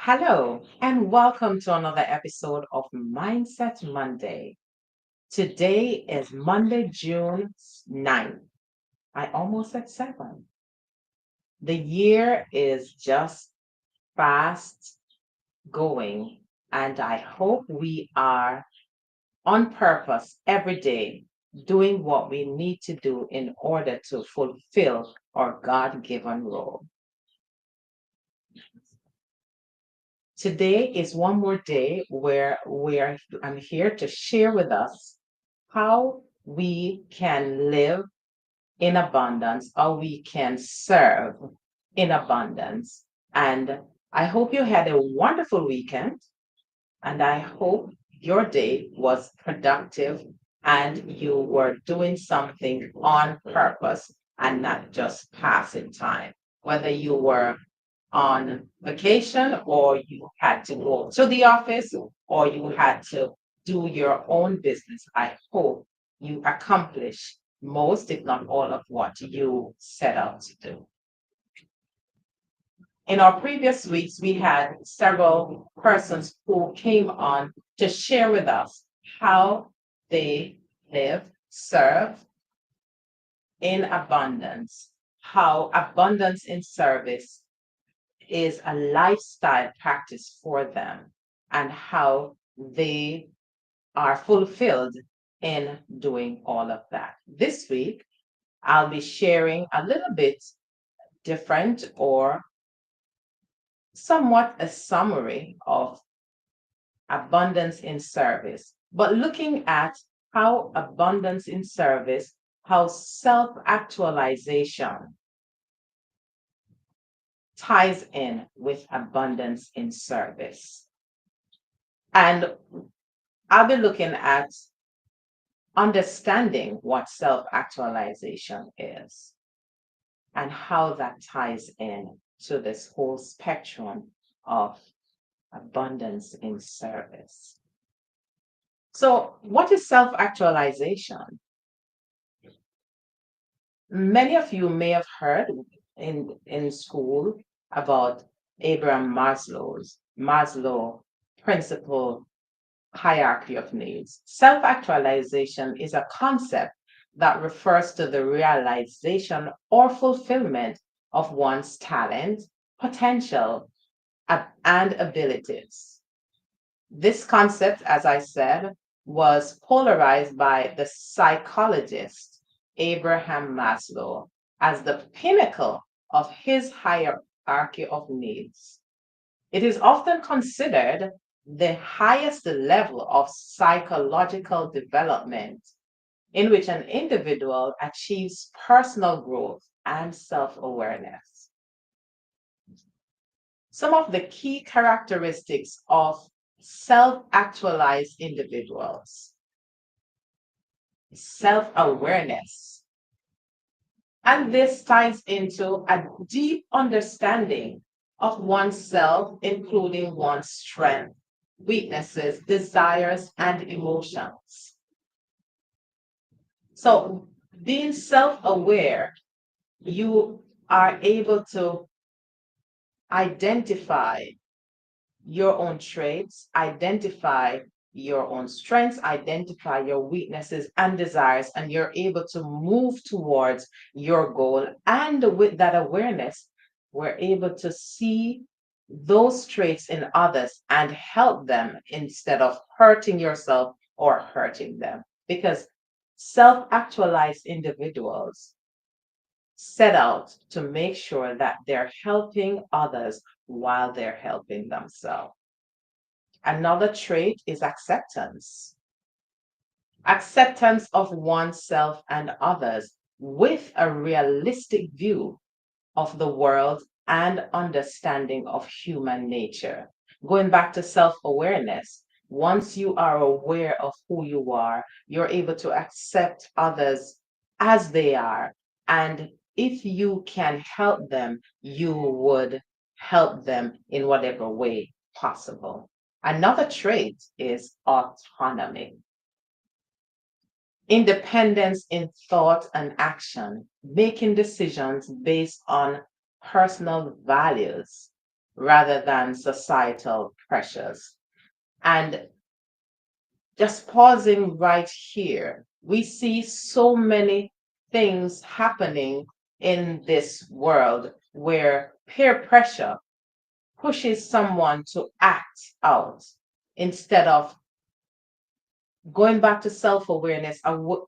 Hello, and welcome to another episode of Mindset Monday. Today is Monday, June 9th. I almost said 7. The year is just fast going, and I hope we are on purpose every day doing what we need to do in order to fulfill our God given role. Today is one more day where I'm here to share with us how we can live in abundance, how we can serve in abundance. And I hope you had a wonderful weekend, and I hope your day was productive and you were doing something on purpose and not just passing time. Whether you were on vacation or you had to go to the office or you had to do your own business, I hope you accomplish most, if not all, of what you set out to do. In our previous weeks, we had several persons who came on to share with us how they live, serve in abundance, how abundance in service is a lifestyle practice for them, and how they are fulfilled in doing all of that. This week, I'll be sharing a little bit different or somewhat a summary of abundance in service, but looking at how abundance in service, how self actualization ties in with abundance in service. And I'll be looking at understanding what self actualization is and how that ties in to this whole spectrum of abundance in service. So, what is self actualization? Many of you may have heard in school about Abraham Maslow principle hierarchy of needs. Self actualization is a concept that refers to the realization or fulfillment of one's talent, potential, and abilities. This concept, as I said, was polarized by the psychologist Abraham Maslow as the pinnacle of his hierarchy of needs. It is often considered the highest level of psychological development in which an individual achieves personal growth and self awareness. Some of the key characteristics of self actualized individuals: self awareness. And this ties into a deep understanding of oneself, including one's strength, weaknesses, desires, and emotions. So, being self aware, you are able to identify your own traits, identify your own strengths, identify your weaknesses and desires, and you're able to move towards your goal. And with that awareness, we're able to see those traits in others and help them instead of hurting yourself or hurting them. Because self actualized individuals set out to make sure that they're helping others while they're helping themselves. Another trait is acceptance. Acceptance of oneself and others with a realistic view of the world and understanding of human nature. Going back to self awareness, once you are aware of who you are, you're able to accept others as they are. And if you can help them, you would help them in whatever way possible. Another trait is autonomy. Independence in thought and action, making decisions based on personal values rather than societal pressures. And just pausing right here, we see so many things happening in this world where peer pressure pushes someone to act out instead of going back to self-awareness,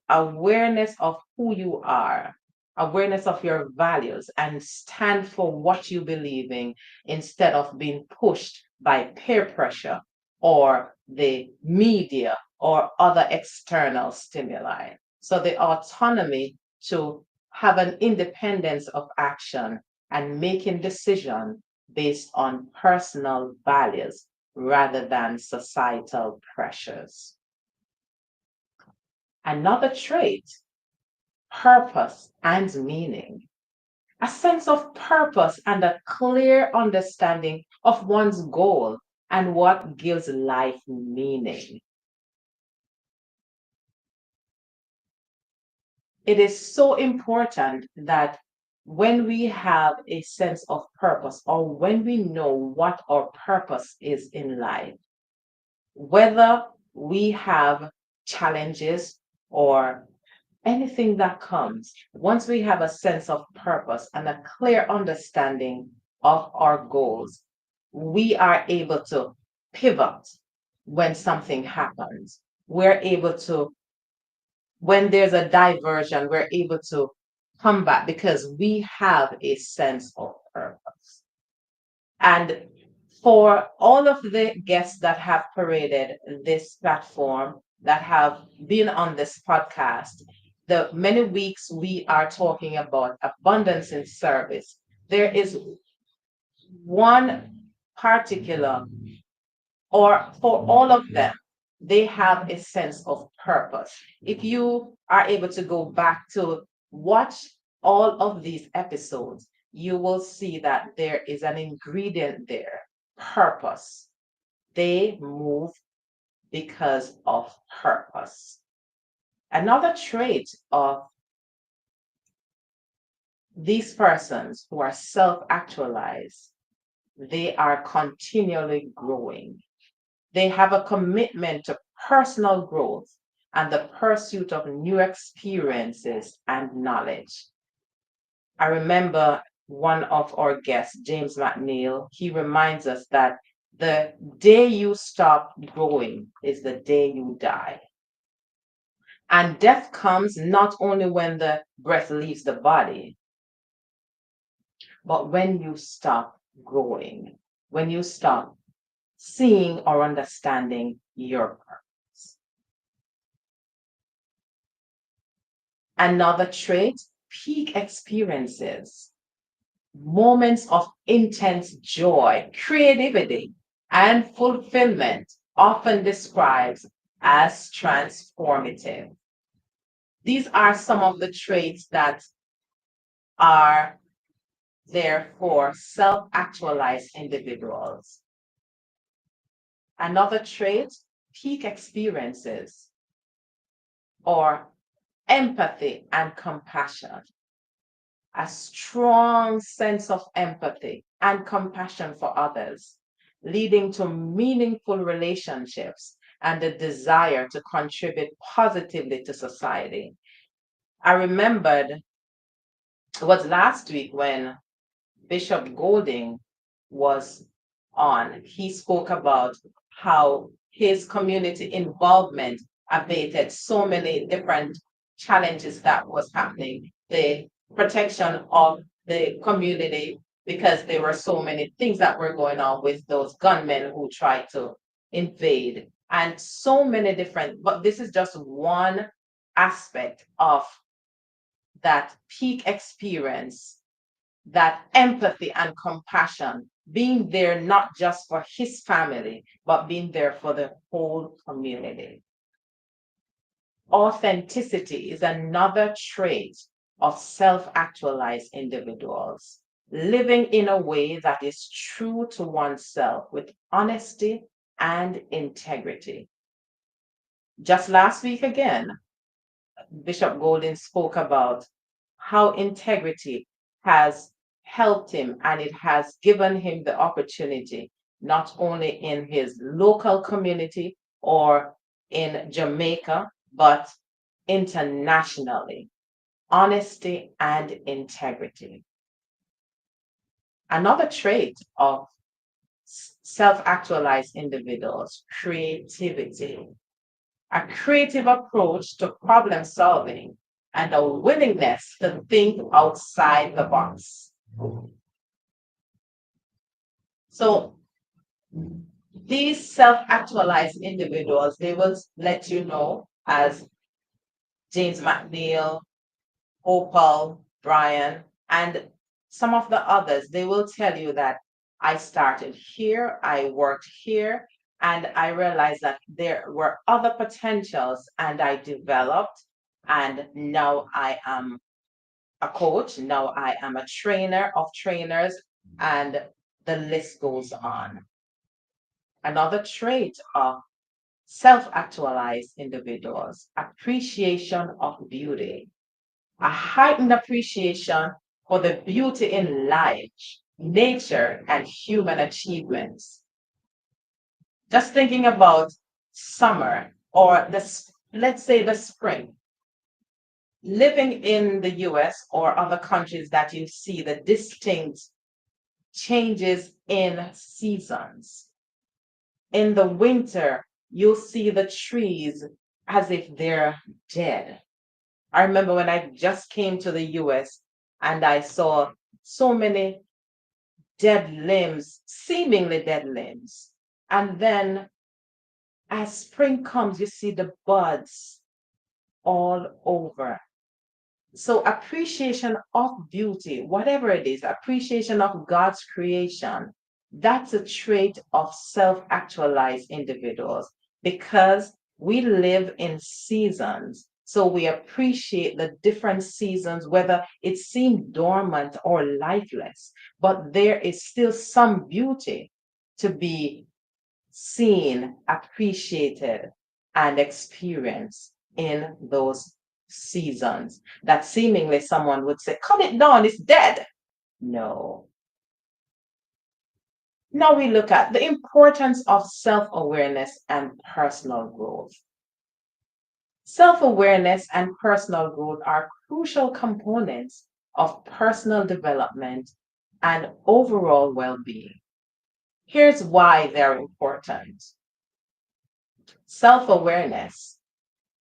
awareness of who you are, awareness of your values, and stand for what you believe in instead of being pushed by peer pressure or the media or other external stimuli. So the autonomy to have an independence of action and making decisions based on personal values rather than societal pressures. Another trait, purpose and meaning. A sense of purpose and a clear understanding of one's goal and what gives life meaning. It is so important that when we have a sense of purpose or when we know what our purpose is in life, whether we have challenges or anything that comes, once we have a sense of purpose and a clear understanding of our goals, we are able to pivot when something happens. We're able to, when there's a diversion, we're able to come back because we have a sense of purpose. And for all of the guests that have paraded this platform, that have been on this podcast, the many weeks we are talking about abundance in service, there is one particular, or for all of them, they have a sense of purpose. If you are able to go back to watch all of these episodes, you will see that there is an ingredient there, purpose. They move because of purpose. Another trait of these persons who are self actualized, they are continually growing. They have a commitment to personal growth and the pursuit of new experiences and knowledge. I remember one of our guests, James McNeil, he reminds us that the day you stop growing is the day you die. And death comes not only when the breath leaves the body, but when you stop growing, when you stop seeing or understanding your purpose. Another trait, peak experiences, moments of intense joy, creativity, and fulfillment, often described as transformative. These are some of the traits that are there for self actualized individuals. Another trait, peak experiences or empathy and compassion. A strong sense of empathy and compassion for others, leading to meaningful relationships and the desire to contribute positively to society. I remembered it was last week when Bishop Golding was on. He spoke about how his community involvement abated so many different challenges that was happening. The protection of the community, because there were so many things that were going on with those gunmen who tried to invade, and so many different, but this is just one aspect of that peak experience, that empathy and compassion, being there not just for his family, but being there for the whole community. Authenticity is another trait of self actualized individuals, living in a way that is true to oneself with honesty and integrity. Just last week, again, Bishop Golden spoke about how integrity has helped him and it has given him the opportunity, not only in his local community or in Jamaica, but internationally. Honesty and integrity. Another trait of self actualized individuals, creativity, a creative approach to problem solving, and a willingness to think outside the box. So these self-actualized individuals, they will let you know, as James McNeil, Opal, Brian, and some of the others, they will tell you that I started here, I worked here, and I realized that there were other potentials and I developed, and now I am a coach, now I am a trainer of trainers, and the list goes on. Another trait of self actualized individuals, appreciation of beauty, a heightened appreciation for the beauty in life, nature, and human achievements. Just thinking about summer or let's say the spring, living in the US or other countries that you see the distinct changes in seasons. In the winter, you'll see the trees as if they're dead. I remember when I just came to the US and I saw so many dead limbs, seemingly dead limbs. And then as spring comes, you see the buds all over. So appreciation of beauty, whatever it is, appreciation of God's creation, that's a trait of self-actualized individuals because we live in seasons. So we appreciate the different seasons, whether it seemed dormant or lifeless, but there is still some beauty to be seen, appreciated, and experienced in those seasons that seemingly someone would say, cut it down, it's dead. No. Now we look at the importance of self awareness and personal growth. Self awareness and personal growth are crucial components of personal development and overall well being. Here's why they're important. Self awareness,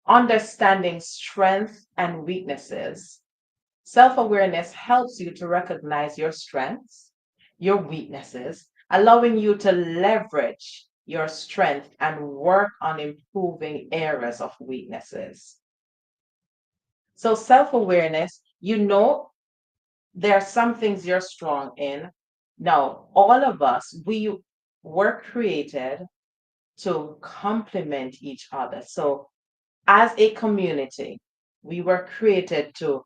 understanding strengths and weaknesses. Self awareness helps you to recognize your strengths, your weaknesses, allowing you to leverage your strength and work on improving areas of weaknesses. So, self awareness, you know, there are some things you're strong in. Now, all of us, we were created to complement each other. So, as a community, we were created to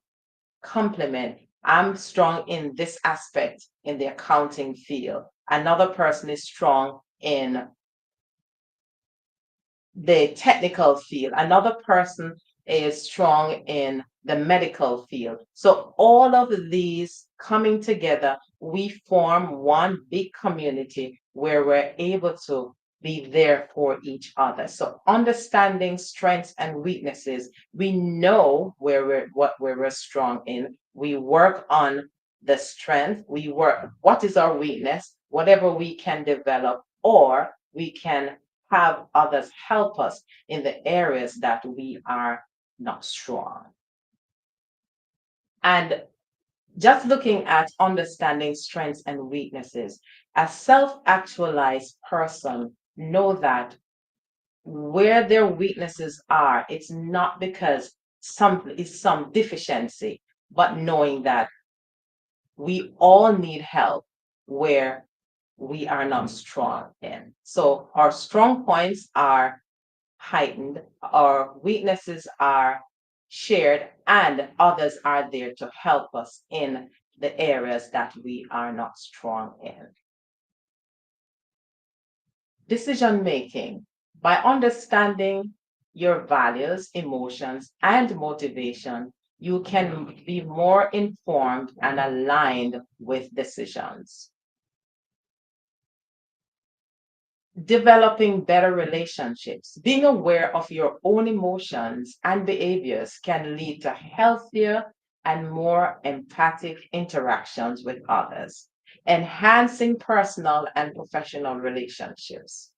complement. I'm strong in this aspect in the accounting field. Another person is strong in the technical field. Another person is strong in the medical field. So all of these coming together, we form one big community where we're able to be there for each other. So understanding strengths and weaknesses, we know where we're strong in. We work on the strength. We work what is our weakness, whatever we can develop, or we can have others help us in the areas that we are not strong. And just looking at understanding strengths and weaknesses, a self-actualized person know that where their weaknesses are, it's not because some deficiency, but knowing that we all need help where we are not strong in. So our strong points are heightened, our weaknesses are shared, and others are there to help us in the areas that we are not strong in. Decision making. By understanding your values, emotions, and motivation, you can be more informed and aligned with decisions. Developing better relationships. Being aware of your own emotions and behaviors can lead to healthier and more empathic interactions with others, enhancing personal and professional relationships.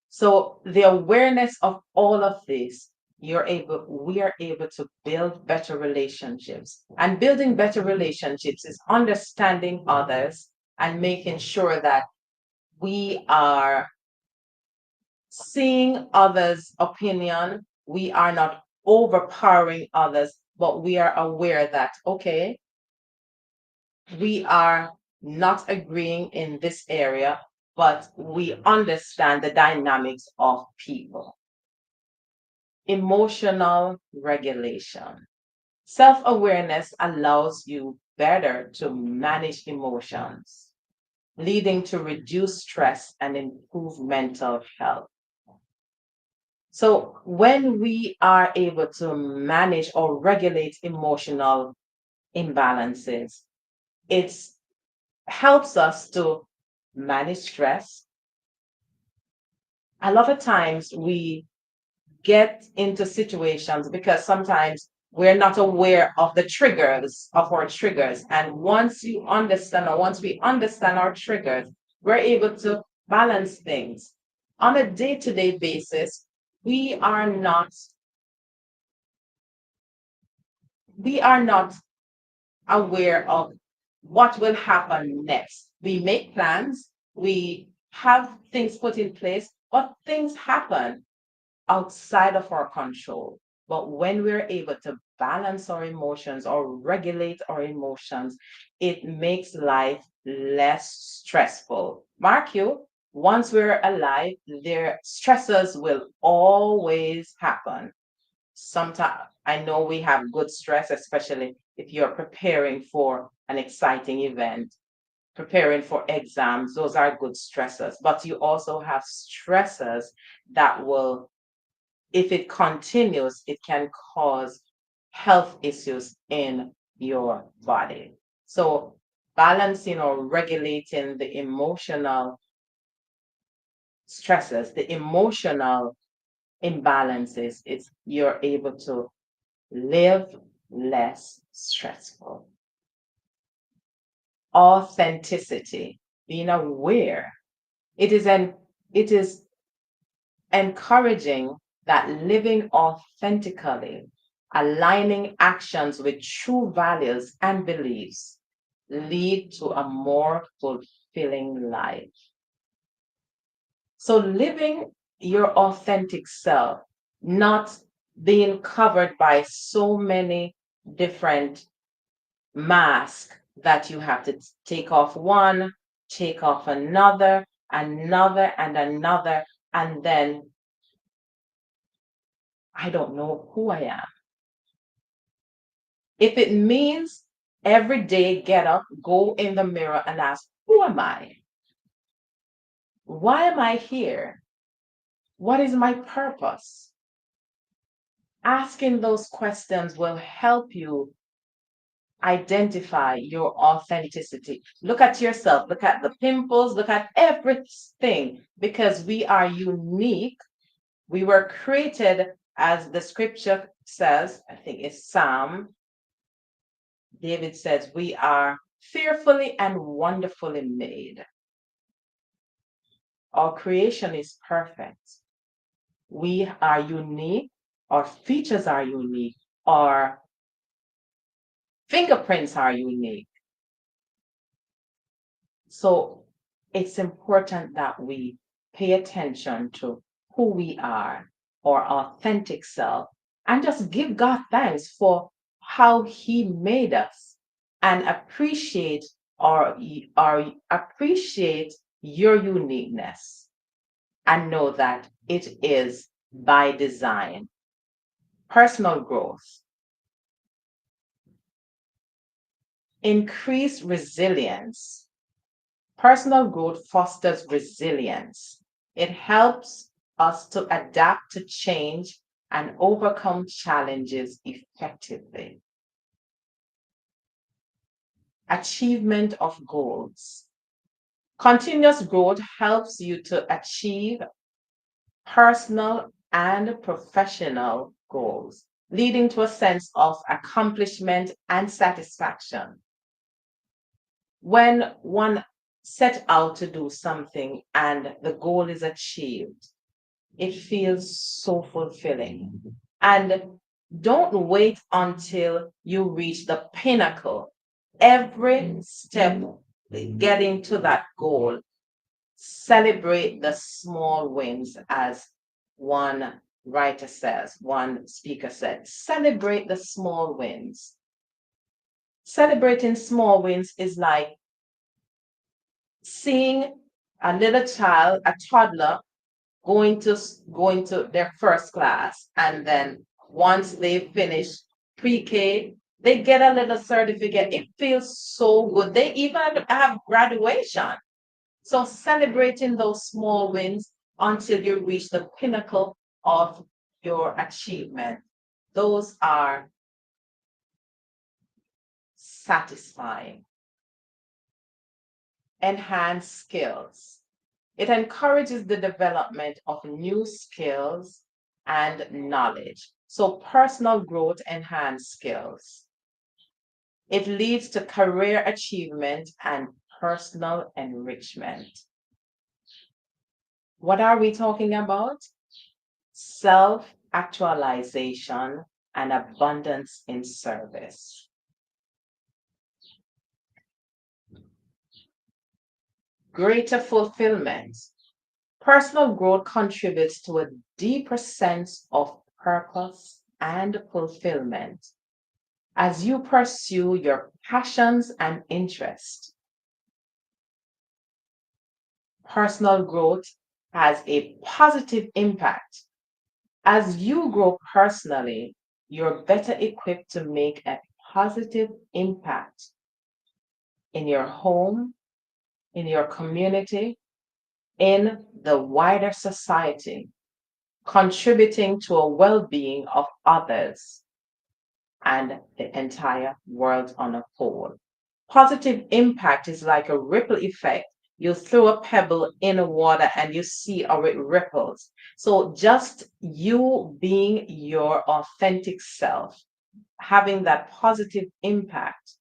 So the awareness of all of this, we are able to build better relationships. And building better relationships is understanding others and making sure that we are seeing others' opinion. We are not overpowering others, but we are aware that, okay, we are not agreeing in this area, but we understand the dynamics of people. Emotional regulation. Self awareness allows you better to manage emotions, leading to reduced stress and improved mental health. So, when we are able to manage or regulate emotional imbalances, it helps us to manage stress. A lot of times we get into situations because sometimes we're not aware of the triggers of our triggers. And once you understand, or once we understand our triggers, we're able to balance things. On a day-to-day basis, we are not we are not aware of what will happen next. We make plans, we have things put in place, but things happen outside of our control. But when we're able to balance our emotions or regulate our emotions, it makes life less stressful. Mark you, once we're alive, their stressors will always happen. Sometimes I know we have good stress, especially if you're preparing for an exciting event, preparing for exams. Those are good stressors. But you also have stressors that will, if it continues, it can cause health issues in your body. So, balancing or regulating the emotional stresses, the emotional imbalances, it's you're able to live less stressful. Authenticity, being aware. It is encouraging that living authentically, aligning actions with true values and beliefs, lead to a more fulfilling life. So living your authentic self, not being covered by so many different masks that you have to take off one, take off another, another, and another, and then I don't know who I am. If it means every day get up, go in the mirror and ask, who am I? Why am I here? What is my purpose? Asking those questions will help you identify your authenticity. Look at yourself, look at the pimples, look at everything, because we are unique. We were created, as the scripture says, I think it's Psalm, David says, we are fearfully and wonderfully made. Our creation is perfect. We are unique. Our features are unique. Our fingerprints are unique. So it's important that we pay attention to who we are, our authentic self, and just give God thanks for how He made us and appreciate your uniqueness and know that it is by design. Personal growth. Increase resilience. Personal growth fosters resilience. It helps us to adapt to change and overcome challenges effectively. Achievement of goals. Continuous growth helps you to achieve personal and professional goals, leading to a sense of accomplishment and satisfaction. When one set out to do something and the goal is achieved, it feels so fulfilling. And don't wait until you reach the pinnacle. Every step getting to that goal, celebrate the small wins, as one writer says, one speaker said, celebrate the small wins. Celebrating small wins is like seeing a little child, a toddler, going to their first class, and then once they finish pre-K, they get a little certificate. It feels so good. They even have graduation. So celebrating those small wins until you reach the pinnacle of your achievement. Those are satisfying. Enhance skills. It encourages the development of new skills and knowledge. So personal growth enhance skills. It leads to career achievement and personal enrichment. What are we talking about? Self-actualization and abundance in service. Greater fulfillment. Personal growth contributes to a deeper sense of purpose and fulfillment as you pursue your passions and interests. Personal growth has a positive impact. As you grow personally, you're better equipped to make a positive impact in your home, in your community, in the wider society, contributing to a well-being of others and the entire world on a whole. Positive impact is like a ripple effect. You throw a pebble in the water and you see how it ripples. So just you being your authentic self, having that positive impact,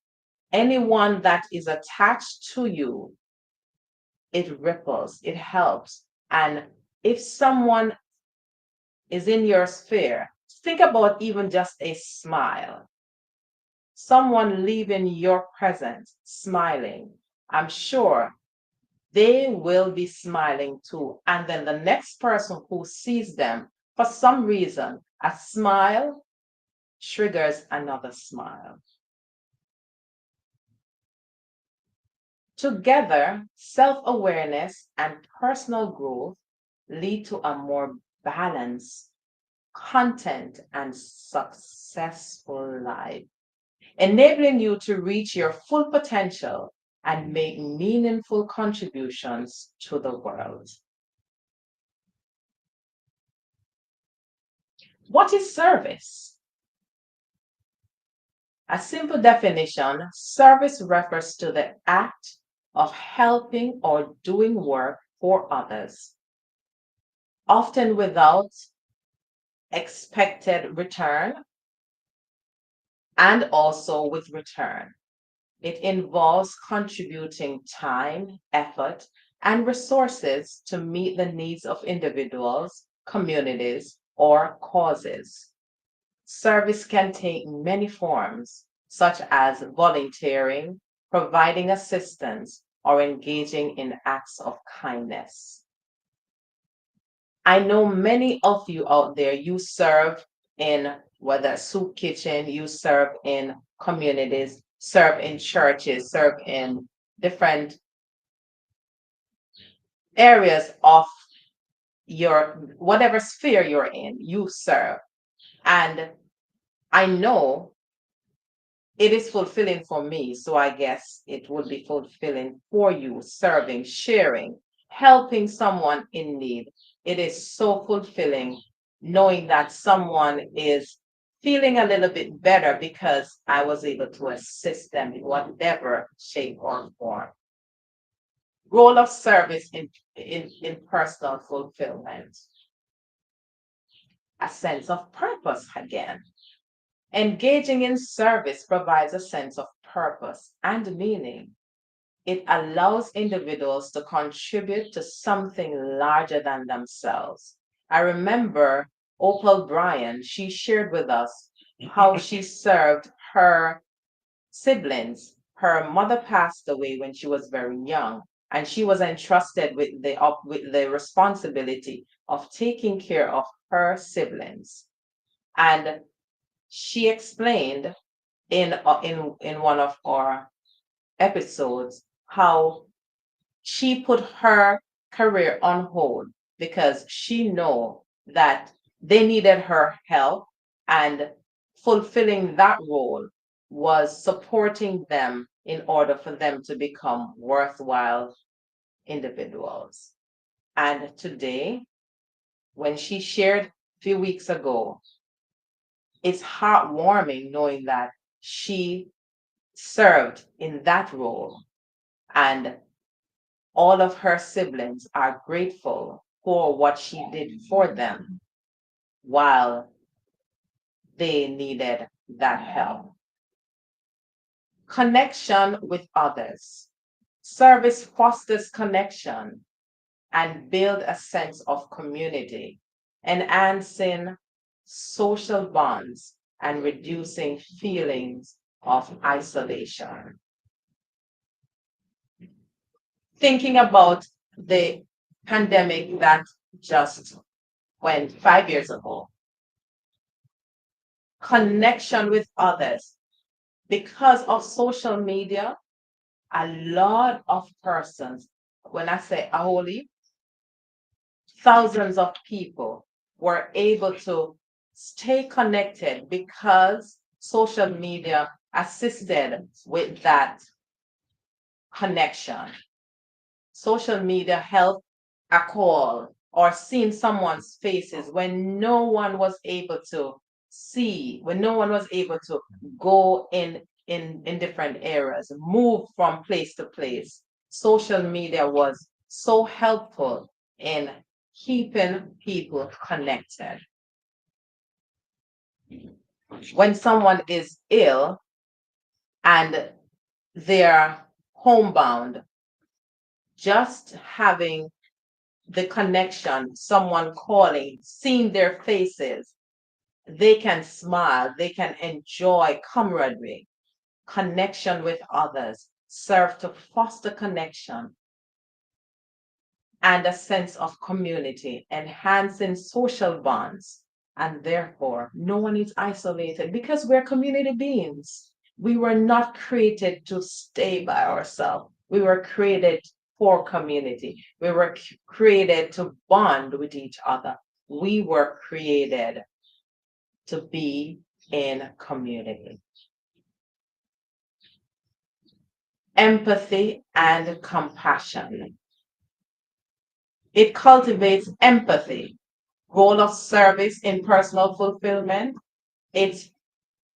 anyone that is attached to you, it ripples, it helps. And if someone is in your sphere, think about even just a smile. Someone leaving your presence smiling. I'm sure they will be smiling too. And then the next person who sees them, for some reason, a smile triggers another smile. Together, self-awareness and personal growth lead to a more balanced, content, and successful life, enabling you to reach your full potential and make meaningful contributions to the world. What is service? A simple definition: service refers to the act of helping or doing work for others, often without expected return and also with return. It involves contributing time, effort, and resources to meet the needs of individuals, communities, or causes. Service can take many forms, such as volunteering, providing assistance, or engaging in acts of kindness. I know many of you out there, you serve in whether soup kitchen, you serve in communities, serve in churches, serve in different areas of your whatever sphere you're in, you serve. And I know it is fulfilling for me, so I guess it would be fulfilling for you, serving, sharing, helping someone in need. It is so fulfilling knowing that someone is feeling a little bit better because I was able to assist them in whatever shape or form. Role of service in personal fulfillment, a sense of purpose again. Engaging in service provides a sense of purpose and meaning. It allows individuals to contribute to something larger than themselves. I remember Opal Bryan, she shared with us how she served her siblings. Her mother passed away when she was very young, and she was entrusted with the responsibility of taking care of her siblings. And she explained in one of our episodes how she put her career on hold because she know that they needed her help, and fulfilling that role was supporting them in order for them to become worthwhile individuals. And today, when she shared a few weeks ago, it's heartwarming knowing that she served in that role, and all of her siblings are grateful for what she did for them while they needed that help. Connection with others. Service fosters connection and build a sense of community, enhancing social bonds and reducing feelings of isolation. Thinking about the pandemic that just went 5 years ago, connection with others. Because of social media, a lot of persons, when I say a whole heap, thousands of people were able to stay connected because social media assisted with that connection. Social media helped a call or seeing someone's faces when no one was able to see, when no one was able to go in different areas, move from place to place. Social media was so helpful in keeping people connected. When someone is ill and they're homebound, just having the connection, someone calling, seeing their faces, they can smile, they can enjoy camaraderie, connection with others, serve to foster connection and a sense of community, enhancing social bonds. And therefore, no one is isolated because we're community beings. We were not created to stay by ourselves. We were created for community. We were created to bond with each other. We were created to be in community. Empathy and compassion. It cultivates empathy, role of service in personal fulfillment. It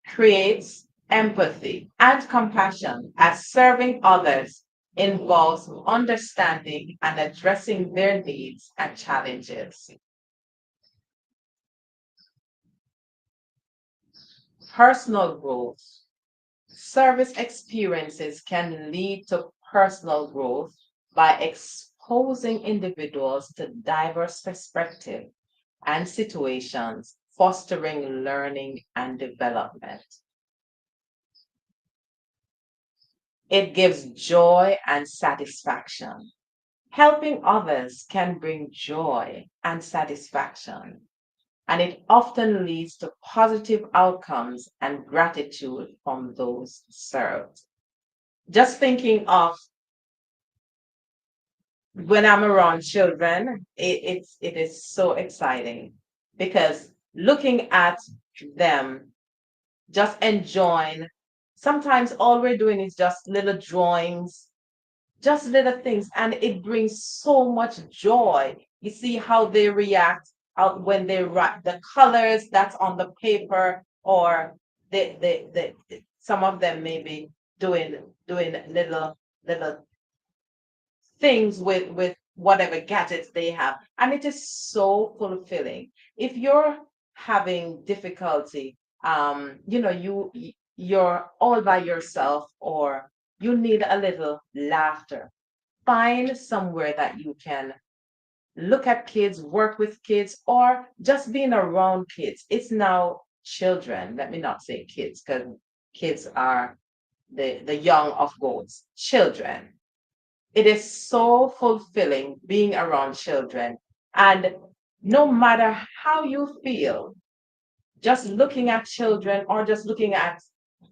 creates empathy, and compassion, as serving others involves understanding and addressing their needs and challenges. Personal growth. Service experiences can lead to personal growth by exposing individuals to diverse perspectives and situations, fostering learning and development. It gives joy and satisfaction. Helping others can bring joy and satisfaction, and it often leads to positive outcomes and gratitude from those served. Just thinking of when I'm around children, it is so exciting because looking at them just enjoying, sometimes all we're doing is just little drawings, just little things, and it brings so much joy. You see how they react out when they write the colors that's on the paper, or some of them maybe doing little things with whatever gadgets they have, and it is so fulfilling. If you're having difficulty, you're all by yourself, or you need a little laughter, find somewhere that you can look at kids, work with kids, or just being around kids. It's now children, let me not say kids, because kids are the young of goats. Children, it is so fulfilling being around children. And no matter how you feel, just looking at children or just looking at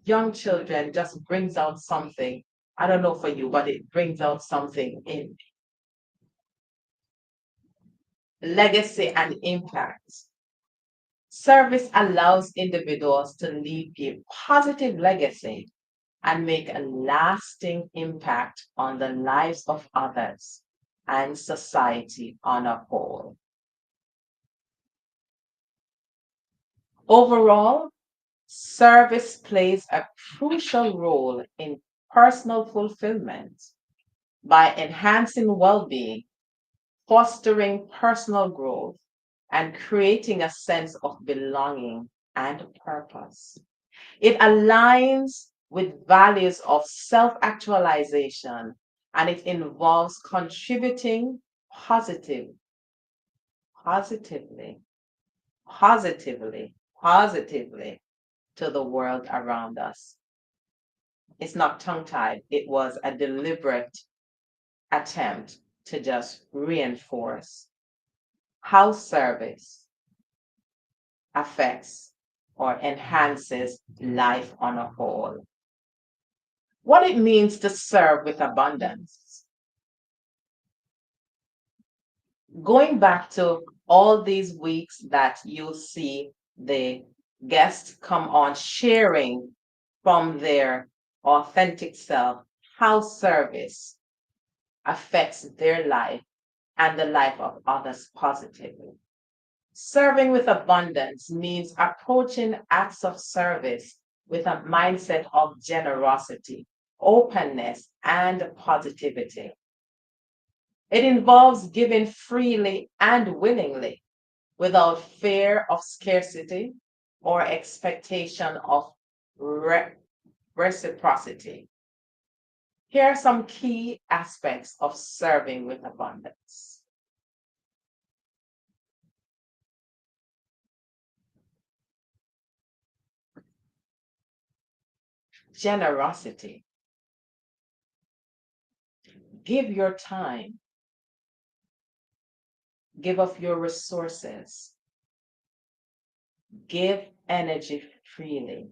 young children just brings out something. I don't know for you, but it brings out something in legacy and impact. Service allows individuals to leave a positive legacy and make a lasting impact on the lives of others and society on a whole. Overall, service plays a crucial role in personal fulfillment by enhancing well being, fostering personal growth, and creating a sense of belonging and purpose. It aligns with values of self actualization, and it involves contributing positive, positively, positively to the world around us. It's not tongue tied, it was a deliberate attempt to just reinforce how service affects or enhances life on a whole. What it means to serve with abundance. Going back to all these weeks that you'll see the guests come on sharing from their authentic self how service affects their life and the life of others positively. Serving with abundance means approaching acts of service with a mindset of generosity, openness, and positivity. It involves giving freely and willingly without fear of scarcity or expectation of re- reciprocity. Here are some key aspects of serving with abundance. Generosity. Give your time, give of your resources, give energy freely.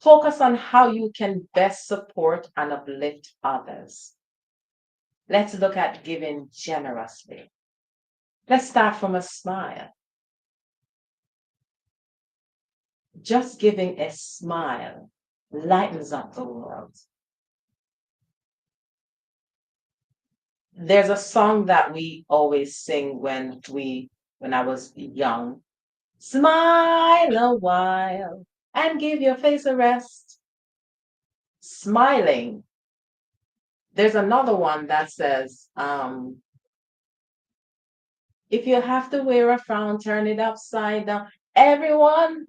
Focus on how you can best support and uplift others. Let's look at giving generously. Let's start from a smile. Just giving a smile lightens up the world. There's a song that we always sing when I was young. Smile a while and give your face a rest. Smiling. There's another one that says, if you have to wear a frown, turn it upside down. Everyone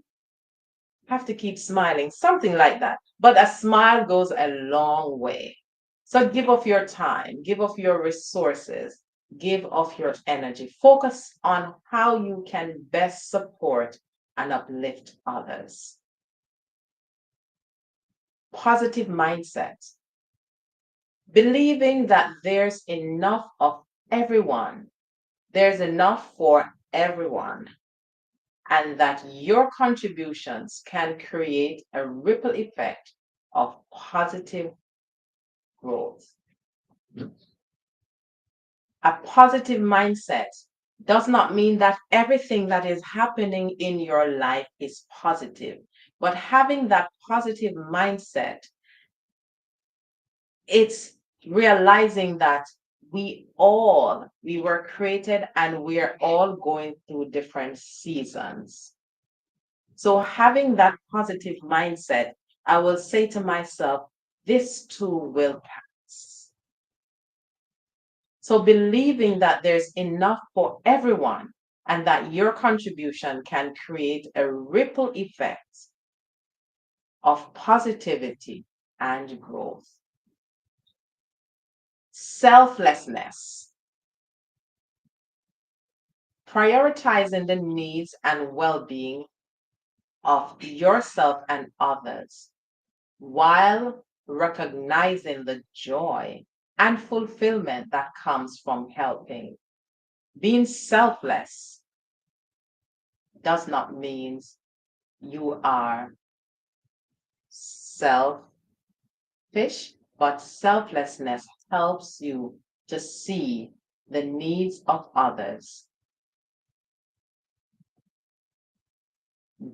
have to keep smiling, something like that. But a smile goes a long way. So give of your time, give of your resources, give of your energy. Focus on how you can best support and uplift others. Positive mindset, believing that there's enough of everyone, there's enough for everyone, and that your contributions can create a ripple effect of positive growth. A positive mindset does not mean that everything that is happening in your life is positive, but having that positive mindset, it's realizing that we were created and we're all going through different seasons. So having that positive mindset, I will say to myself, this too will pass. So believing that there's enough for everyone and that your contribution can create a ripple effect of positivity and growth. Selflessness, prioritizing the needs and well-being of yourself and others while recognizing the joy and fulfillment that comes from helping. Being selfless does not mean you are selfish, but selflessness helps you to see the needs of others.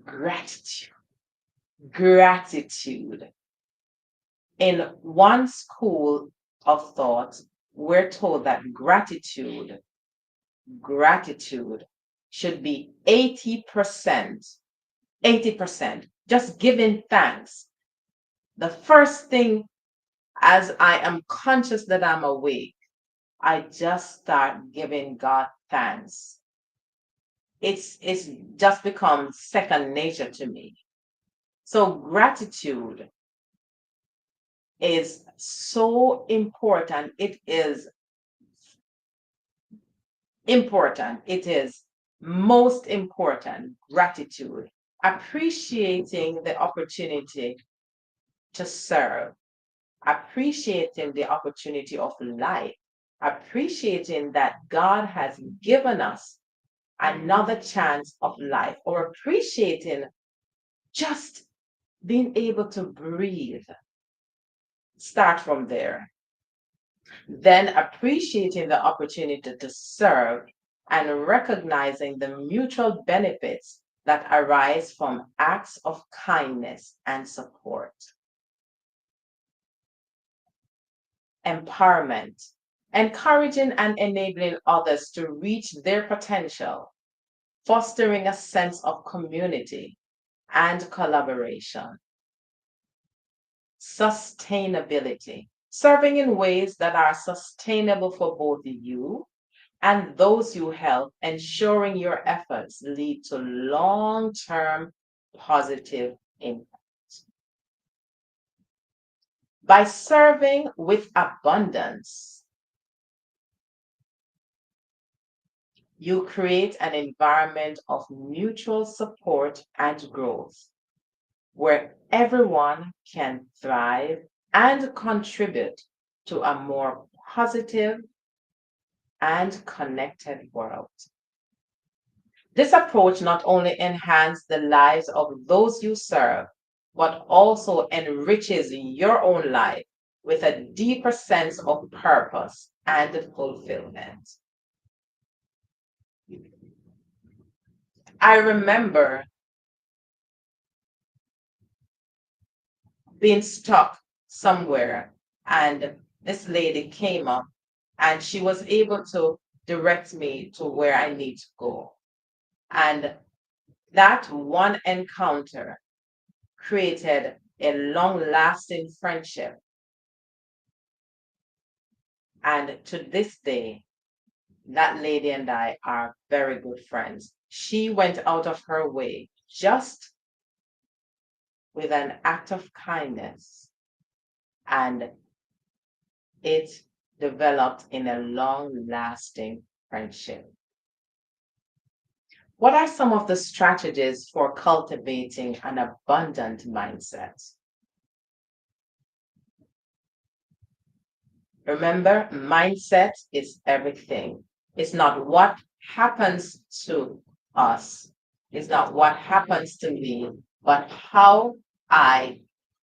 Gratitude. Gratitude. In one school of thought, we're told that gratitude should be 80%, 80%, just giving thanks. The first thing, as I am conscious that I'm awake, I just start giving God thanks. It's just become second nature to me. So gratitude is so important. It is important. It is most important. Gratitude. Appreciating the opportunity to serve, appreciating the opportunity of life, appreciating that God has given us another chance of life, or appreciating just being able to breathe. Start from there. Then appreciating the opportunity to serve and recognizing the mutual benefits that arise from acts of kindness and support. Empowerment, encouraging and enabling others to reach their potential, fostering a sense of community and collaboration. Sustainability, serving in ways that are sustainable for both you and those you help, ensuring your efforts lead to long-term positive impact. By serving with abundance, you create an environment of mutual support and growth where everyone can thrive and contribute to a more positive and connected world. This approach not only enhances the lives of those you serve, but also enriches your own life with a deeper sense of purpose and fulfillment. I remember being stuck somewhere, and this lady came up and she was able to direct me to where I need to go. And that one encounter created a long-lasting friendship. And to this day, that lady and I are very good friends. She went out of her way just with an act of kindness, and it developed in a long lasting friendship. What are some of the strategies for cultivating an abundant mindset? Remember, mindset is everything. It's not what happens to us, it's not what happens to me, but how I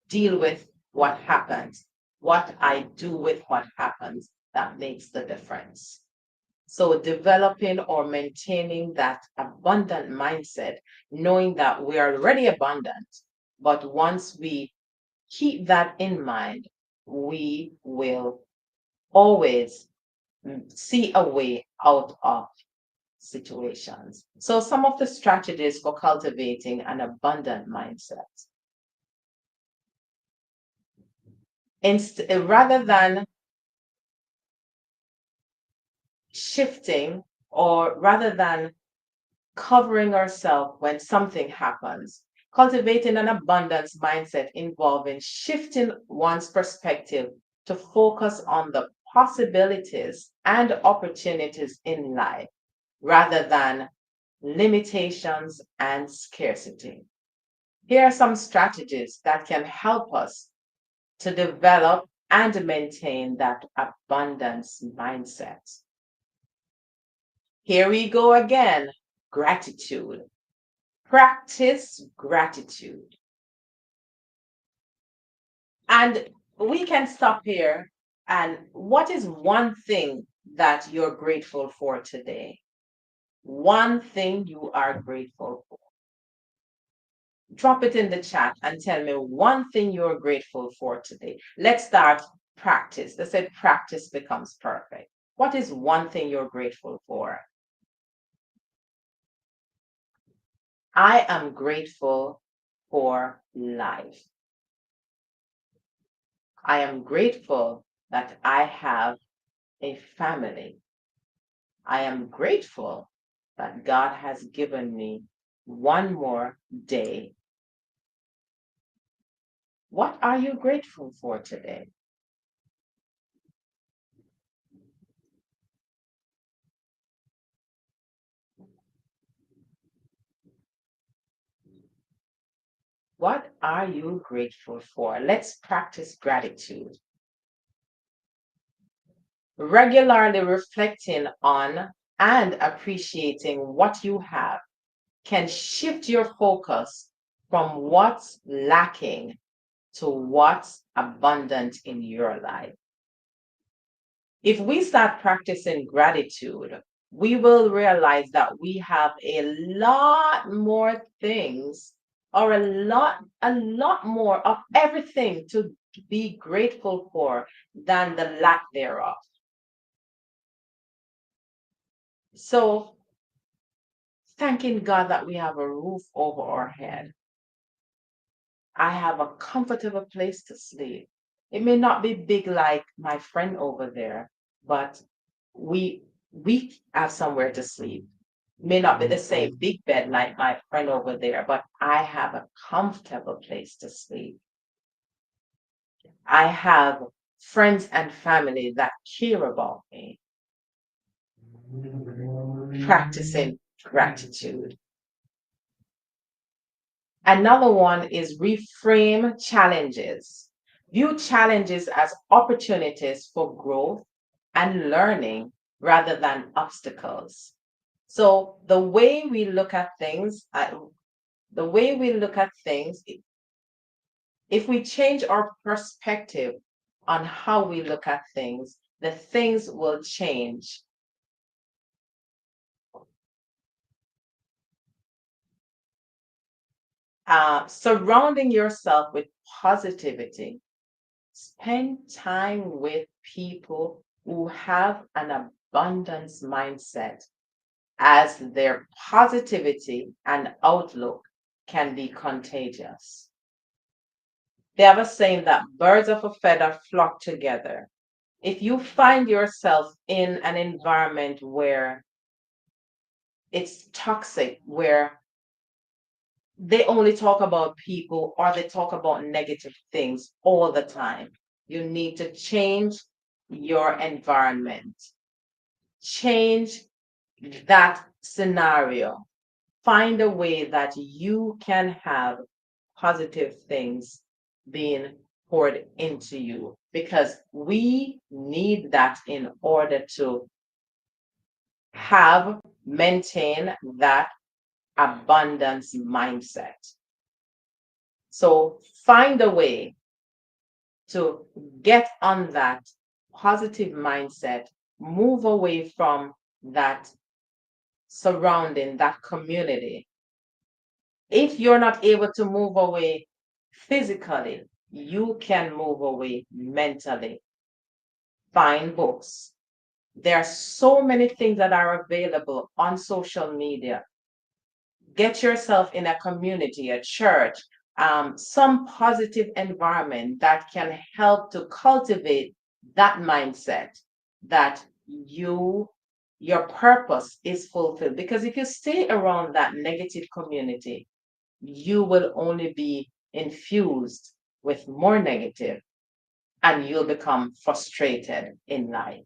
deal with what happens, what I do with what happens that makes the difference. So, developing or maintaining that abundant mindset, knowing that we are already abundant, but once we keep that in mind, we will always see a way out of situations. So, some of the strategies for cultivating an abundant mindset. Rather than shifting, or rather than covering ourselves when something happens, cultivating an abundance mindset involving shifting one's perspective to focus on the possibilities and opportunities in life rather than limitations and scarcity. Here are some strategies that can help us to develop and maintain that abundance mindset. Here we go again. Gratitude. Practice gratitude. And we can stop here. And what is one thing that you're grateful for today? One thing you are grateful for. Drop it in the chat and tell me one thing you're grateful for today. Let's start practice. They said practice becomes perfect. What is one thing you're grateful for? I am grateful for life. I am grateful that I have a family. I am grateful that God has given me one more day. What are you grateful for today? What are you grateful for? Let's practice gratitude. Regularly reflecting on and appreciating what you have can shift your focus from what's lacking to what's abundant in your life. If we start practicing gratitude, we will realize that we have a lot more things, or a lot more of everything to be grateful for than the lack thereof. So, thanking God that we have a roof over our head. I have a comfortable place to sleep. It may not be big like my friend over there, but we have somewhere to sleep. May not be the same big bed like my friend over there, but I have a comfortable place to sleep. I have friends and family that care about me. Practicing gratitude. Another one is reframe challenges. View challenges as opportunities for growth and learning rather than obstacles. So the way we look at things, if we change our perspective on how we look at things, the things will change. Surrounding yourself with positivity. Spend time with people who have an abundance mindset, as their positivity and outlook can be contagious. They have a saying that birds of a feather flock together. If you find yourself in an environment where it's toxic, where they only talk about people or they talk about negative things all the time, you need to change your environment, change that scenario, find a way that you can have positive things being poured into you because we need that in order to have maintain that abundance mindset. So find a way to get on that positive mindset, move away from that surrounding, that community. If you're not able to move away physically, you can move away mentally. Find books. There are so many things that are available on social media. Get yourself in a community, a church, some positive environment that can help to cultivate that mindset that your purpose is fulfilled. Because if you stay around that negative community, you will only be infused with more negative and you'll become frustrated in life.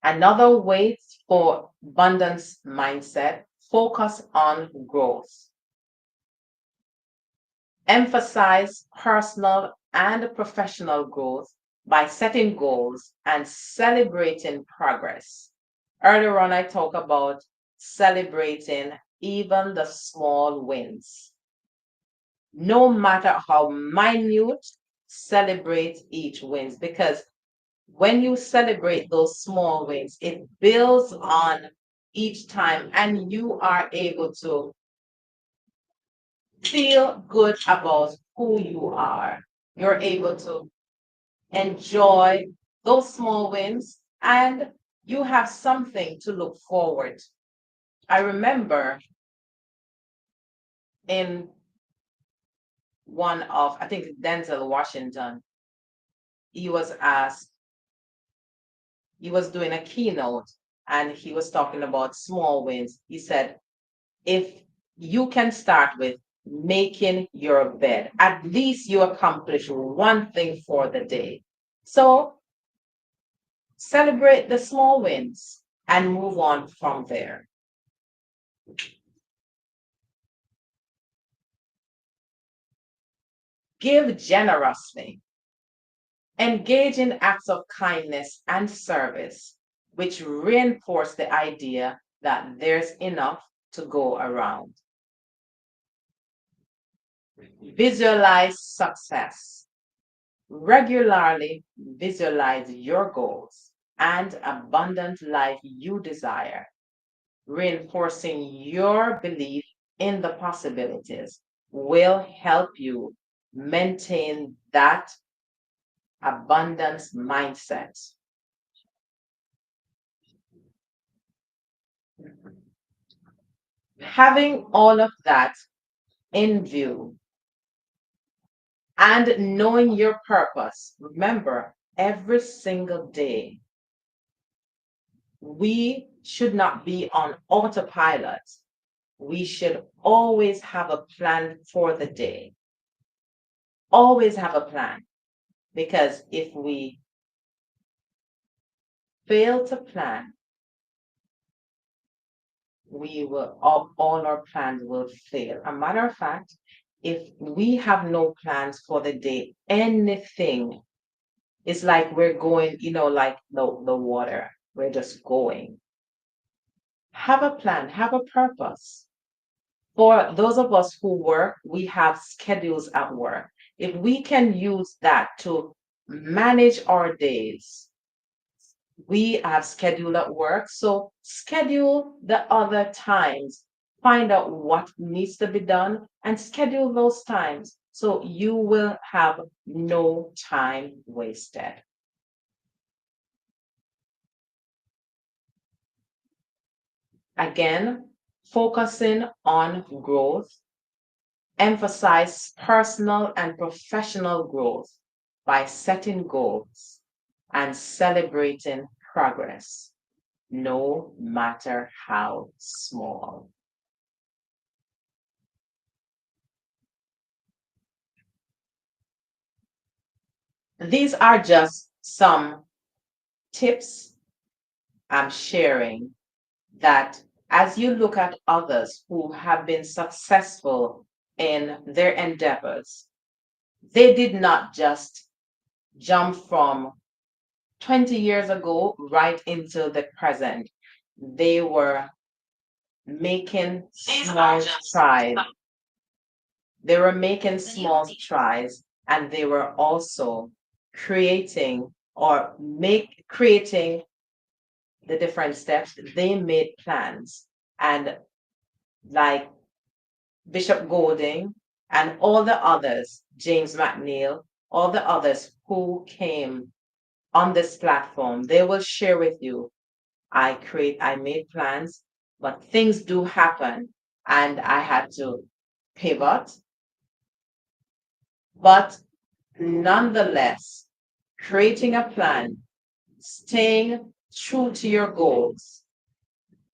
Another way for abundance mindset, focus on growth. Emphasize personal and professional growth by setting goals and celebrating progress. Earlier on, I talked about celebrating even the small wins. No matter how minute, celebrate each wins because when you celebrate those small wins, it builds on each time and you are able to feel good about who you are. You're able to enjoy those small wins and you have something to look forward. I remember in one of, I think Denzel Washington, he was asked, he was doing a keynote and he was talking about small wins. He said, if you can start with making your bed, at least you accomplish one thing for the day. So celebrate the small wins and move on from there. Give generously. Engage in acts of kindness and service, which reinforce the idea that there's enough to go around. Visualize success. Regularly visualize your goals and abundant life you desire, reinforcing your belief in the possibilities will help you maintain that abundance mindset. Having all of that in view and knowing your purpose, remember, every single day, we should not be on autopilot. We should always have a plan for the day. Always have a plan. Because if we fail to plan, we will all our plans will fail. A matter of fact, if we have no plans for the day, anything is like we're going, like the water. We're just going. Have a plan, have a purpose. For those of us who work, we have schedules at work. If we can use that to manage our days, we have schedule at work. So schedule the other times. Find out what needs to be done and schedule those times so you will have no time wasted. Again, focusing on growth, emphasize personal and professional growth by setting goals and celebrating progress, no matter how small. These are just some tips I'm sharing that as you look at others who have been successful in their endeavors, they did not just jump from 20 years ago right into the present. They were making small strides. They were making small strides and they were also creating or make creating the different steps. They made plans and like Bishop Golding and all the others, James McNeil, all the others who came on this platform, they will share with you. I made plans, but things do happen and I had to pivot. But nonetheless, creating a plan, staying true to your goals,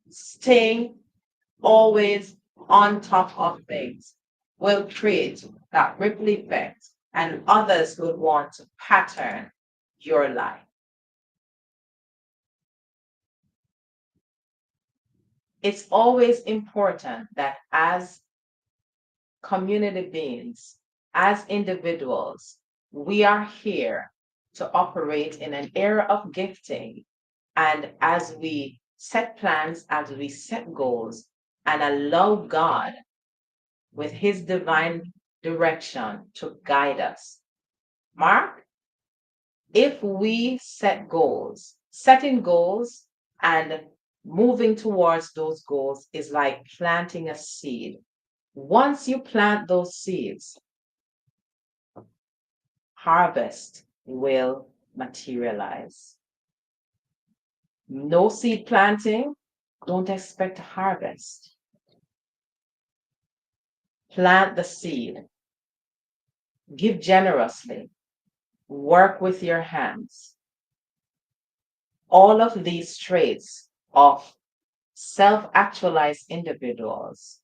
staying always on top of things will create that ripple effect and others will want to pattern your life. It's always important that as community beings, as individuals, we are here to operate in an era of gifting. And as we set plans, as we set goals, and allow God with His divine direction to guide us. Mark, if we set goals, setting goals and moving towards those goals is like planting a seed. Once you plant those seeds, harvest will materialize. No seed planting, don't expect harvest. Plant the seed, give generously, work with your hands. All of these traits of self-actualized individuals,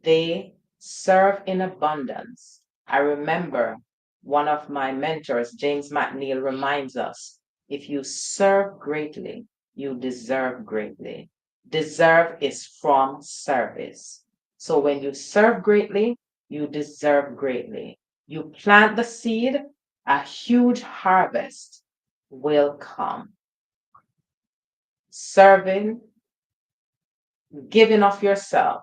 they serve in abundance. I remember one of my mentors, James McNeil, reminds us, if you serve greatly, you deserve greatly. Deserve is from service. So when you serve greatly, you deserve greatly. You plant the seed, a huge harvest will come. Serving, giving of yourself,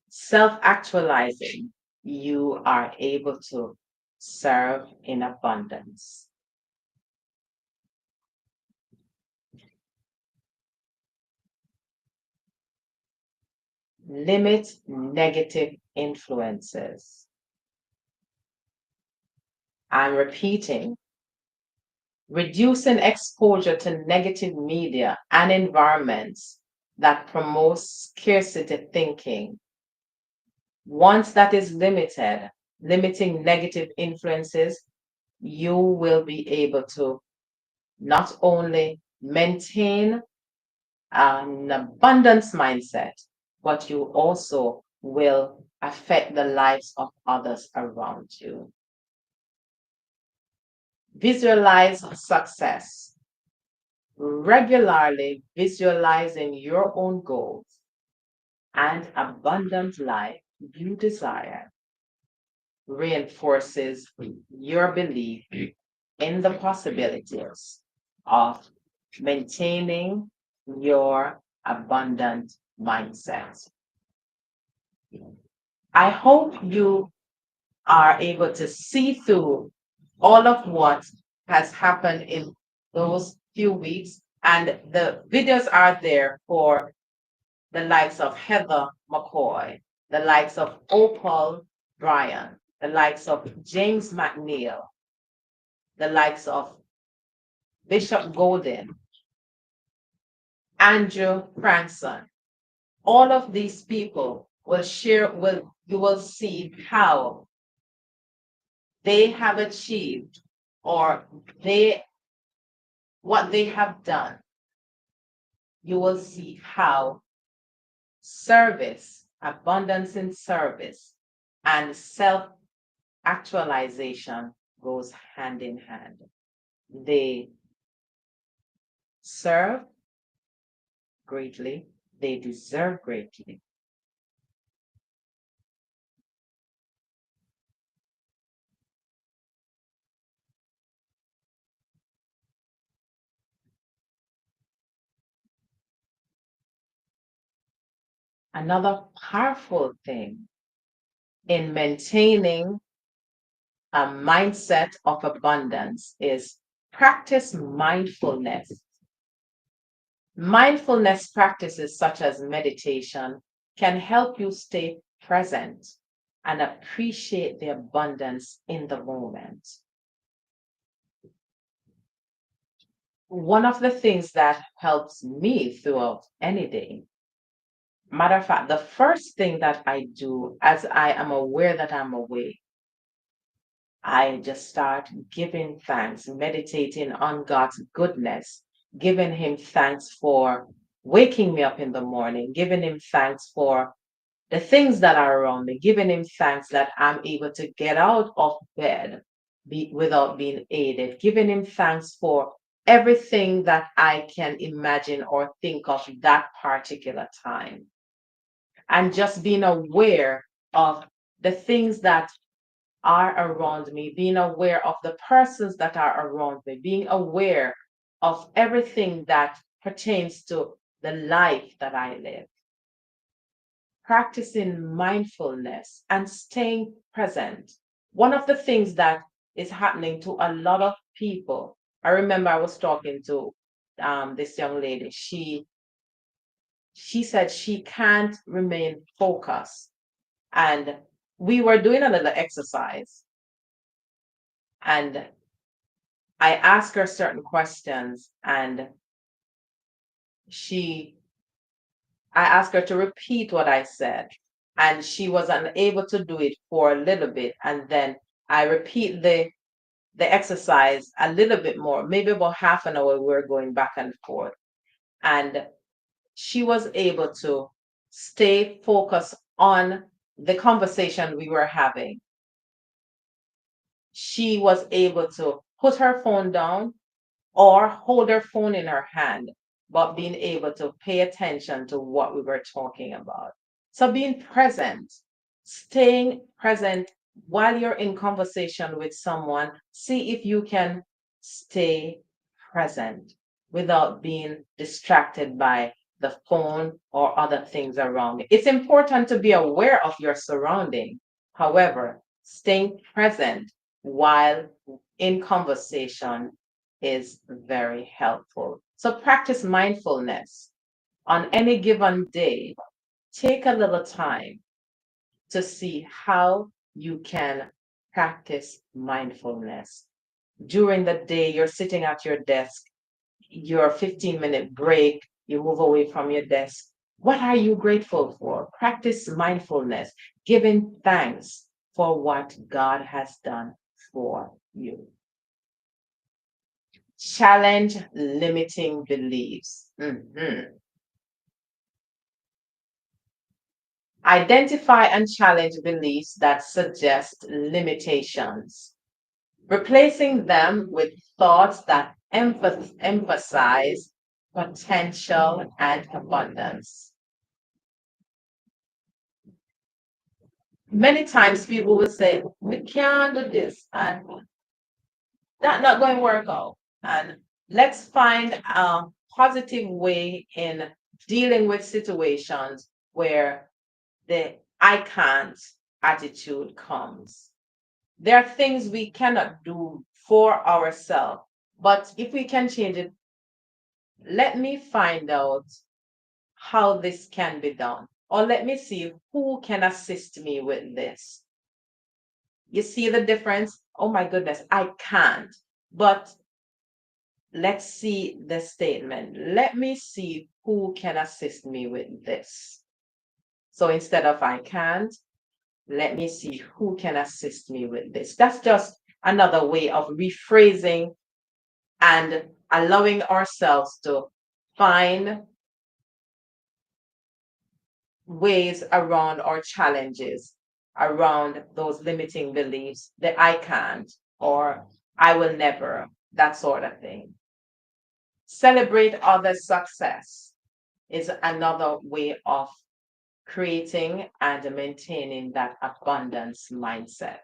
self-actualizing, you are able to serve in abundance. Limit negative influences. I'm repeating, reducing exposure to negative media and environments that promote scarcity thinking. Once that is limited, limiting negative influences, you will be able to not only maintain an abundance mindset, but you also will affect the lives of others around you. Visualize success. Regularly visualizing your own goals and abundant life you desire reinforces your belief in the possibilities of maintaining your abundant mindset. I hope you are able to see through all of what has happened in those few weeks. And the videos are there for the likes of Heather McCoy, the likes of Opal Bryan, the likes of James McNeil, the likes of Bishop Golden, Andrew Cranston. All of these people will share, you will see how they have achieved or they what they have done, you will see how service, abundance in service, and self actualization goes hand in hand. They serve greatly, they deserve greatly. Another powerful thing in maintaining a mindset of abundance is practice mindfulness. Mindfulness practices such as meditation can help you stay present and appreciate the abundance in the moment. One of the things that helps me throughout any day, matter of fact, the first thing that I do as I am aware that I'm awake, I just start giving thanks, meditating on God's goodness, giving Him thanks for waking me up in the morning, giving Him thanks for the things that are around me, giving Him thanks that I'm able to get out of bed without being aided, giving Him thanks for everything that I can imagine or think of that particular time, and just being aware of the things that are around me, being aware of the persons that are around me, being aware of everything that pertains to the life that I live. Practicing mindfulness and staying present. One of the things that is happening to a lot of people, I remember I was talking to this young lady. She said she can't remain focused. And we were doing a little exercise, and I asked her certain questions, and she I asked her to repeat what I said, and she was unable to do it for a little bit, and then I repeat the exercise a little bit more, maybe about half an hour. We were going back and forth, and she was able to stay focused on the conversation we were having. She was able to put her phone down or hold her phone in her hand, but being able to pay attention to what we were talking about. So being present, staying present while you're in conversation with someone, see if you can stay present without being distracted by the phone or other things around it. It's important to be aware of your surrounding. However, staying present while in conversation is very helpful. So practice mindfulness on any given day. Take a little time to see how you can practice mindfulness. During the day, you're sitting at your desk, your 15-minute break, you move away from your desk. What are you grateful for? Practice mindfulness, giving thanks for what God has done for you. Challenge limiting beliefs. Identify and challenge beliefs that suggest limitations, replacing them with thoughts that emphasize potential and abundance. Many times people will say, we can't do this, and that's not going to work out. And let's find a positive way in dealing with situations where the I can't attitude comes. There are things we cannot do for ourselves, but if we can change it, let me find out how this can be done, or let me see who can assist me with this. You see the difference? Oh my goodness, I can't. But let's see the statement. Let me see who can assist me with this. So instead of I can't, let me see who can assist me with this. That's just another way of rephrasing and allowing ourselves to find ways around our challenges, around those limiting beliefs, that I can't or I will never, that sort of thing. Celebrate others' success is another way of creating and maintaining that abundance mindset.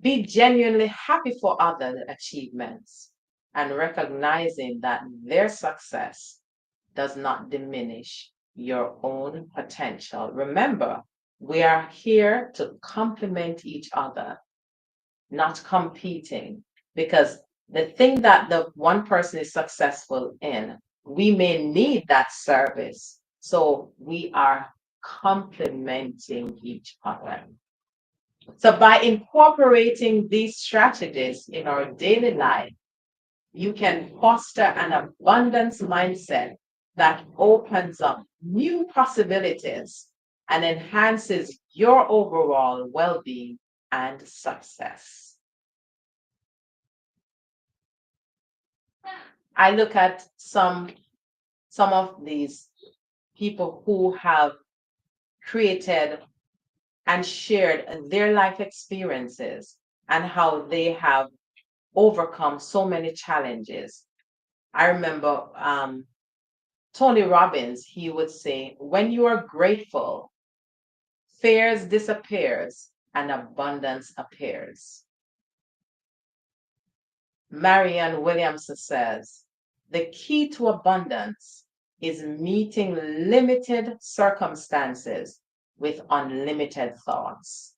Be genuinely happy for other achievements and recognizing that their success does not diminish your own potential. Remember, we are here to complement each other, not competing, because the thing that the one person is successful in, we may need that service. So we are complementing each other. So by incorporating these strategies in our daily life, you can foster an abundance mindset that opens up new possibilities and enhances your overall well-being and success. I look at some of these people who have created and shared their life experiences and how they have overcome so many challenges. I remember Tony Robbins, he would say, when you are grateful, fears disappears and abundance appears. Marianne Williamson says, the key to abundance is meeting limited circumstances with unlimited thoughts.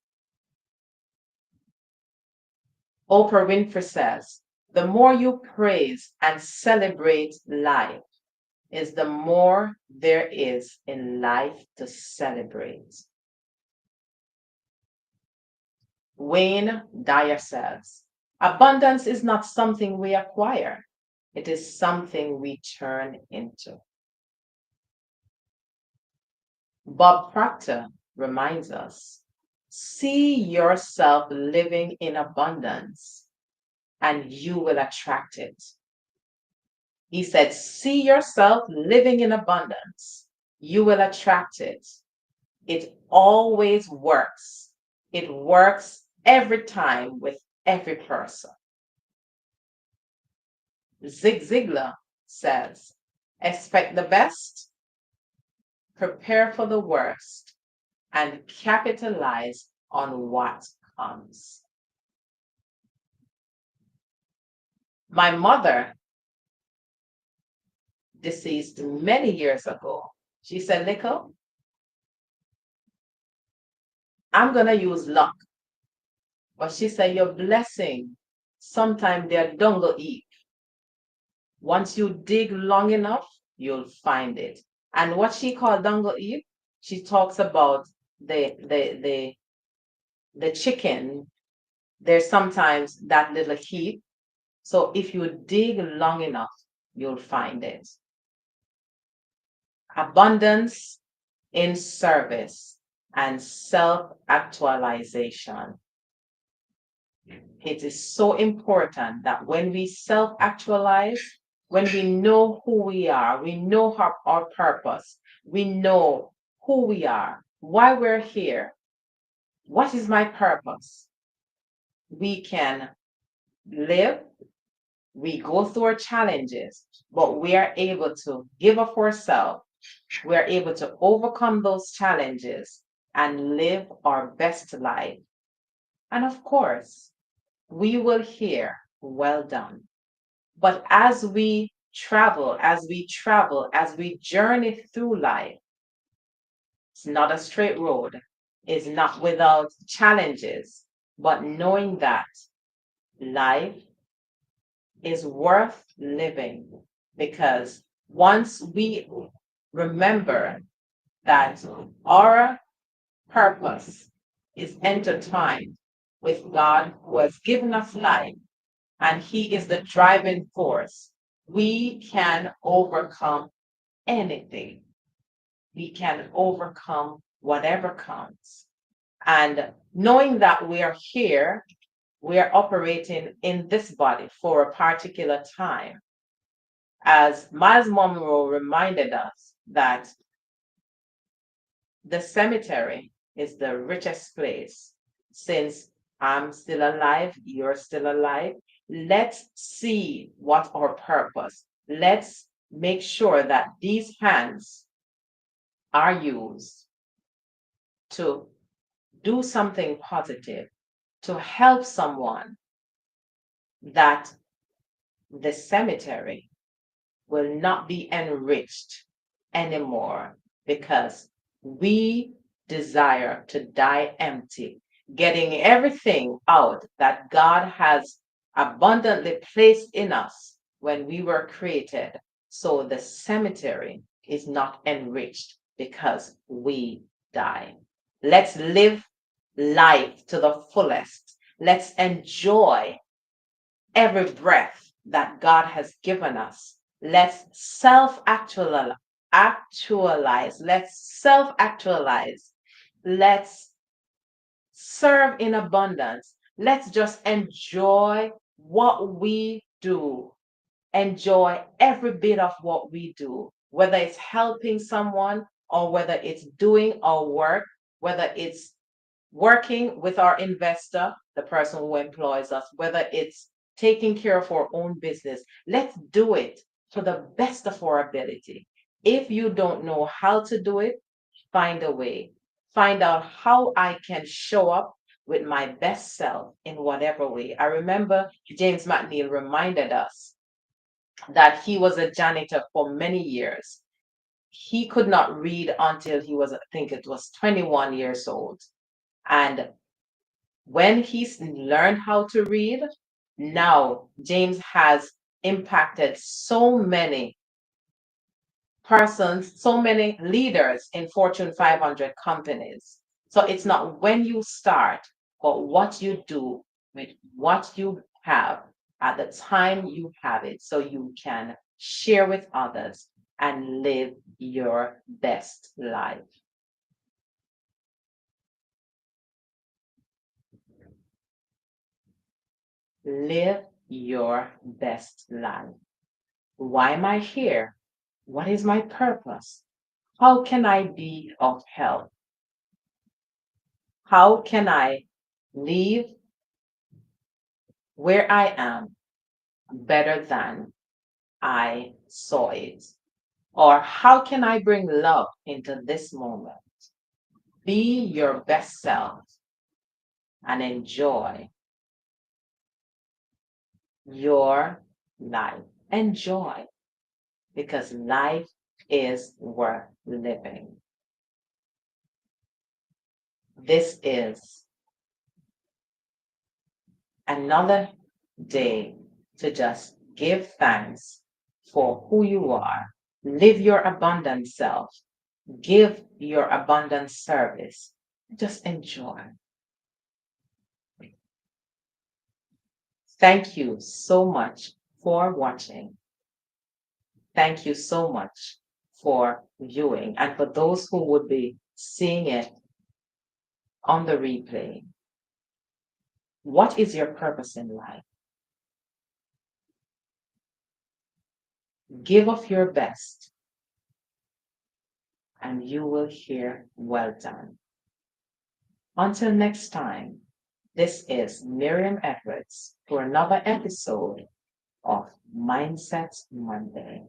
Oprah Winfrey says, the more you praise and celebrate life, is the more there is in life to celebrate. Wayne Dyer says, abundance is not something we acquire, it is something we turn into. Bob Proctor reminds us, see yourself living in abundance and you will attract it. He said, see yourself living in abundance, you will attract it. It always works. It works every time with every person. Zig Ziglar says, expect the best, prepare for the worst, and capitalize on what comes. My mother, deceased many years ago, she said, Nico, I'm going to use luck. But she said, your blessing, sometimes they're dongle eat. Once you dig long enough, you'll find it. And what she called dongle eat, she talks about the chicken. There's sometimes that little heap. So if you dig long enough, you'll find it. Abundance in service and self-actualization. It is so important that when we self-actualize, when we know who we are, we know our purpose, we know who we are, why we're here, what is my purpose, we can live, we go through our challenges, but we are able to give of ourselves, we are able to overcome those challenges and live our best life. And of course, we will hear, well done. But as we travel, as we journey through life, it's not a straight road. It's not without challenges, but knowing that life is worth living, because once we remember that our purpose is intertwined with God who has given us life, and He is the driving force, we can overcome anything. We can overcome whatever comes. And knowing that we are here We are operating in this body for a particular time. As Miles Monroe reminded us that the cemetery is the richest place. Since I'm still alive, you're still alive, let's see what our purpose. Let's make sure that these hands are used to do something positive, to help someone, that the cemetery will not be enriched anymore because we desire to die empty, getting everything out that God has abundantly placed in us when we were created. So the cemetery is not enriched because we die. Let's live life to the fullest. Let's enjoy every breath that God has given us. Let's actualize. Let's self actualize. Let's serve in abundance. Let's just enjoy what we do. Enjoy every bit of what we do, whether it's helping someone or whether it's doing our work, whether it's working with our investor, the person who employs us, whether it's taking care of our own business. Let's do it to the best of our ability. If you don't know how to do it, find a way. Find out how I can show up with my best self in whatever way. I remember James McNeil reminded us that he was a janitor for many years. He could not read until he was, I think it was 21 years old. And when he learned how to read, now James has impacted so many persons, so many leaders in Fortune 500 companies. So it's not when you start, but what you do with what you have at the time you have it, so you can share with others and live your best life. Live your best life. Why am I here? What is my purpose? How can I be of help? How can I leave where I am better than I saw it? Or how can I bring love into this moment? Be your best self and enjoy your life. Enjoy, because life is worth living. This is another day to just give thanks for who you are. Live your abundant self. Give your abundant service. Just enjoy. Thank you so much for watching. Thank you so much for viewing. And for those who would be seeing it on the replay, what is your purpose in life? Give of your best, and you will hear well done. Until next time, this is Miriam Edwards for another episode of Mindset Monday.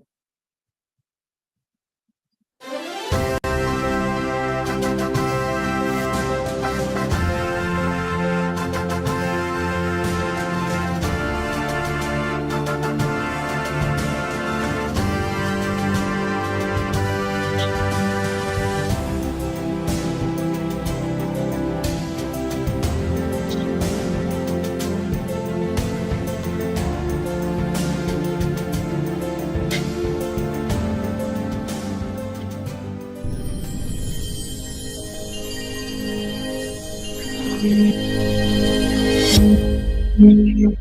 Thank you.